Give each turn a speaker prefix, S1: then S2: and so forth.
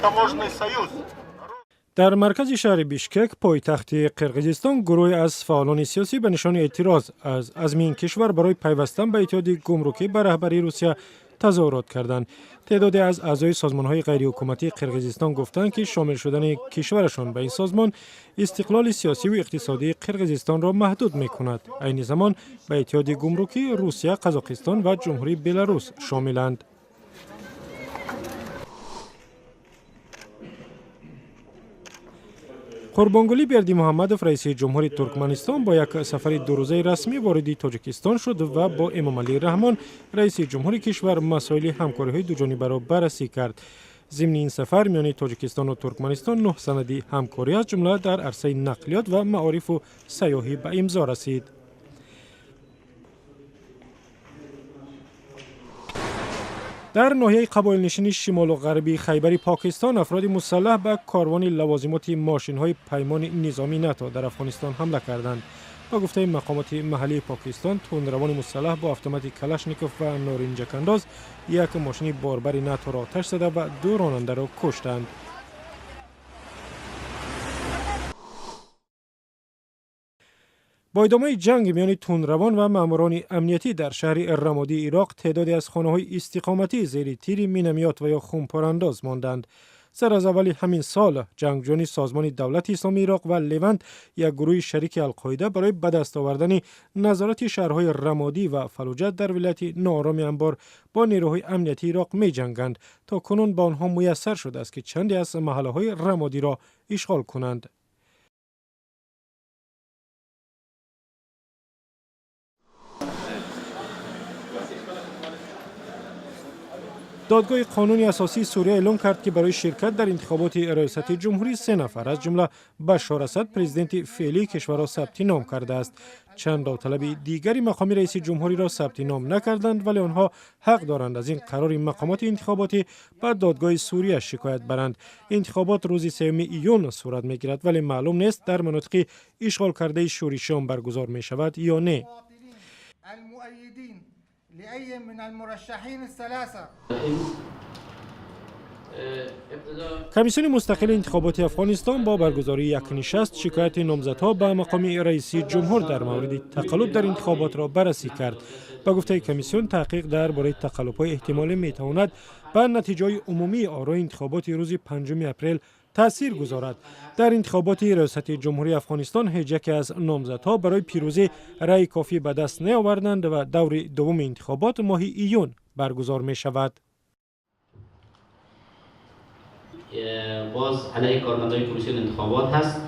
S1: таможенный союз.
S2: در مرکز شهر بیشکک پایتخت قرقیزستان گروهی از فعالان سیاسی به نشان اعتراض از عزم این کشور برای پیوستن به اتحاد گمرکی به رهبری روسیه تظاهرات کردند. تعدادی از اعضای سازمان‌های غیرحکومتی قرقیزستان گفتند که شامل شدن کشورشان به این سازمان استقلال سیاسی و اقتصادی قرقیزستان را محدود می‌کند. عین زمان به اتحاد گمرکی روسیه، قزاقستان و جمهوری بلاروس شاملند. قربانگلی بردی محمدوف رئیس جمهوری ترکمنستان با یک سفر دو روزه رسمی وارد تاجیکستان شد و با امام علی رحمان رئیس جمهوری کشور مسائل همکاری‌های دوجانبه را بررسی کرد. ضمن این سفر میان تاجیکستان و ترکمنستان 9 سند همکاری از جمله در عرصه نقلیات و معارف و سیاحی به امضا رسید. در ناحیه قبایل نشین شمال و غربی خیبر پاکستان افراد مسلح به کاروان لوازمات ماشین‌های پیمان نظامی ناتو در افغانستان حمله کردند. با گفته مقامات محلی پاکستان، تندروان مسلح با اتومات کلاشنیکوف و نارنجک انداز یک ماشین باربر ناتو را آتش زده و 2 راننده را کشتند. با ادامه جنگ میان تندروان و ماموران امنیتی در شهر رمادی عراق، تعدادی از خانه‌های استقامتی زیر تیر مینومیات و یا خونپارانداز ماندند. سر از اول همین سال، جنگجویان سازمان دولت اسلامی عراق و لوند، یک گروه شریک القاعده برای به دست آوردن نظارت شهرهای رمادی و فلوجه در ولایت ناآرام انبار با نیروهای امنیتی عراق می جنگند. تا کنون به آنها میسر شده است که چندی از محله‌های رمادی را اشغال کنند. دادگاه قانونی اساسی سوریه اعلام کرد که برای شرکت در انتخابات ریاست جمهوری 3 نفر از جمله بشار اسد پرزیدنت فعلی کشور را ثبت نام کرده است. چند داوطلب دیگری مقام رئیس جمهوری را ثبت نام نکردند، ولی آنها حق دارند از این قرار مقامات انتخاباتی به دادگاه سوریه شکایت برند. انتخابات روز 3 ایون صورت می‌گیرد، ولی معلوم نیست در مناطق اشغال کرده شوریشان برگزار می شود یا نه.
S3: لأي من المرشحين الثلاثة.
S2: کمیسیون مستقل انتخابات افغانستان با برگزاری یک نشست شکایت نامزدها به مقام رئیس جمهور در مورد تقلب در انتخابات را بررسی کرد. با گفته کمیسیون، تحقیق درباره تقلب‌های احتمالی می‌تواند به نتیجه عمومی آرای انتخابات روز 5 اپریل تأثیر گذارد. در انتخابات ریاست جمهوری افغانستان هیچ یک از نامزدها برای پیروزی رأی کافی به دست نیاوردند و دور دوم انتخابات ماه ایون برگزار می شود.
S4: باز علیه کارمندان کمیسیون انتخابات هست